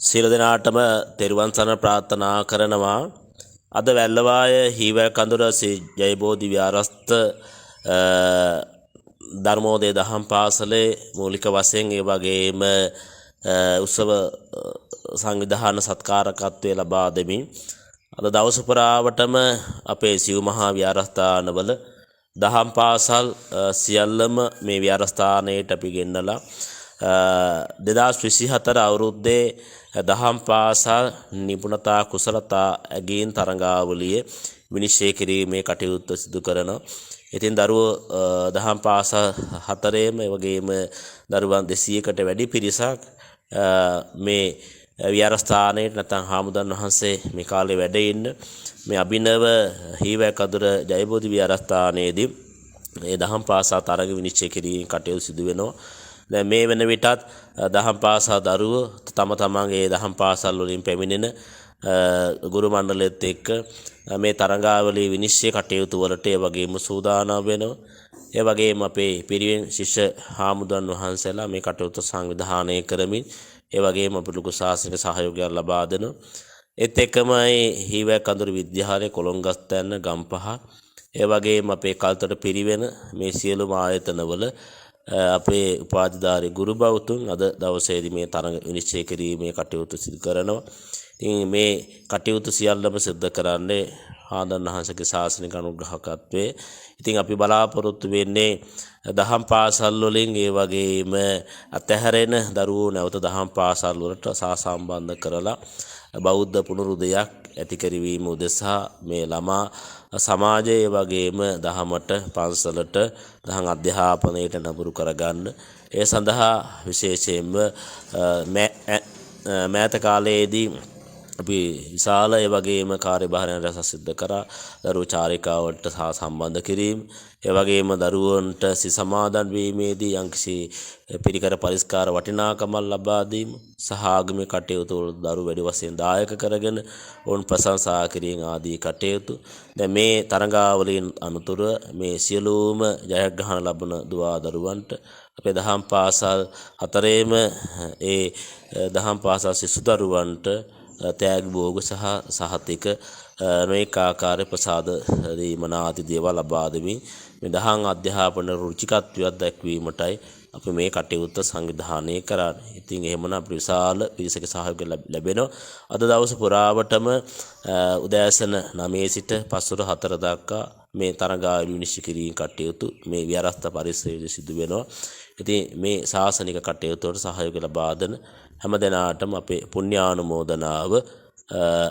සියලු දෙනාටම තෙරුවන් සරණ ප්‍රාර්ථනා කරනවා. අද වැල්ලවාය හීවැල් කඳුර ශ්‍රී ජයබෝධි විහාරස්ථ ධර්මෝදය දහම් පාසලේ මූලික වශයෙන් ඒ වගේම උත්සව සංවිධාන සත්කාරකත්වයේ ලබා දෙමින් අද දවස පුරාවටම අපේ සිව් මහා විහාරස්ථානවල දහම් පාසල් සියල්ලම මේ විහාරස්ථානයට අපි ගෙන්නලා 2024 අවුරුද්දේ දහම් පාසල් නිපුණතා කුසලතා ඇගීම් තරඟාවලියේ විනිශ්චය කිරීමේ කටයුත්ත සිදු කරනවා. ඉතින් දරුවෝ දහම් පාසල් හතරේම ඒ වගේම දරුවන් 200කට වැඩි පිරිසක් මේ විහාරස්ථානයේ නැත්නම් හාමුදුරන් වහන්සේ මේ කාලේ වැඩ ඉන්න මේ අභිනව හීවැල් කඳුර ජයබෝධි විහාරස්ථානයේදී මේ දහම් පාසල් තරඟ විනිශ්චය කිරීමේ කටයුතු සිදු වෙනවා. දැන් මේ වෙන විටත් දහම් පාසල් දරුවෝ තම තමන්ගේ දහම් පාසල් වලින් පැමිණෙන ගුරු මණ්ඩලයත් එක්ක මේ තරඟාවලියේ විනිශ්චය කටයුතු වලට ඒ වගේම සූදානම් වෙනවා. ඒ වගේම අපේ පිරිවෙන් ශිෂ්‍ය හාමුදුරන් වහන්සේලා මේ කටයුතු සංවිධානය කරමින් ඒ වගේම අපේ ලොකු ශාසනික සහයෝගයක් ලබා දෙනවා. ඒත් එක්කමයි හීවැල් කඳුරු විද්‍යාලය කොළොංගස්තැන්න ගම්පහ ඒ වගේම අපේ කල්තොට පිරිවෙන මේ සියලුම ආයතනවල අපේ උපාධිධාරී ගුරු බෞතුන් අද දවසේදී මේ තරඟ විනිශ්චය කිරීමේ කටයුතු සිදු කරනවා. ඉතින් මේ කටයුතු සියල්ලම සිදු කරන්නේ ආනන්ද වහන්සේගේ ශාසනික අනුග්‍රහකත්වයේ. ඉතින් අපි බලාපොරොත්තු වෙන්නේ දහම් පාසල් වලින් ඒ වගේම අතහැරෙන දරුවෝ නැවත දහම් පාසල් වලට සහසම්බන්ධ කරලා බෞද්ධ පුනරුදයක් ඇති කරවීම උදෙසා මේ ළමා සමාජයේ වගේම දහමට පන්සලට දහම් අධ්‍යාපනයට නඹුරු කරගන්න ඒ සඳහා විශේෂයෙන්ම මෑත කාලයේදී අපි විශාල ඒ වගේම කාර්යභාරයන් රැසක් සිදු කරා. දරුවෝ චාරිකාවට සම්බන්ධ කිරීම ඒ වගේම දරුවන්ට සමාදන් වීමේදී යම්කිසි පිරිකර පරිස්කාර වටිනාකමක් ලබා දීම සහ ආගමික කටයුතු වල දරුවෝ වැඩි වශයෙන් දායක කරගෙන ඔවුන් ප්‍රශංසා කිරීම ආදී කටයුතු. දැන් මේ තරඟාවලින් අනුතුරු මේ සියලුම ජයග්‍රහණ ලබන දුවා දරුවන්ට අපේ දහම් පාසල් හතරේම ඒ දහම් පාසල් සිසු දරුවන්ට තෑගි භෝග සහ සහතික නොඑක ආකාරයේ ප්‍රසාද දීමන ආදී දේවල් ලබා දෙමින් මේ දහම් අධ්‍යාපන රුචිකත්වයක් දැක්වීමටයි අපි මේ කටයුත්ත සංවිධානය කරන්නේ. ඉතින් එහෙමනම් අපිට විශාල පිරිසක සහයෝගය ලැබෙනවා. අද දවස පුරාවටම උදෑසන 9 සිට පස්වර 4 දක්වා මේ තරඟාවලිය විනිශ්චය කිරීම කටයුතු මේ විහාරස්ථ පරිසරයේ සිදු වෙනවා. ඉතින් මේ ශාසනික කටයුතු වලට සහයෝගය ලබා දෙන හැම දෙනාටම අපේ පුණ්‍යානුමෝදනාව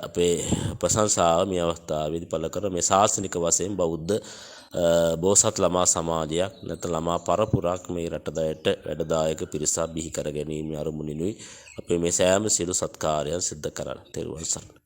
අපේ ප්‍රශංසාව මේ අවස්ථාවේදී පළ කර මේ ශාසනික වශයෙන් බෞද්ධ බෝසත් ළමා සමාජයක් නැත්නම් ළමා පරපුරක් මේ රටදයට වැඩදායක පිරිසක් බිහි කර ගැනීම අරමුණිනුයි අපේ මේ සෑම සියලු සත්කාරයන් සිද්ධ කරන්න. තෙරුවන් සරණයි.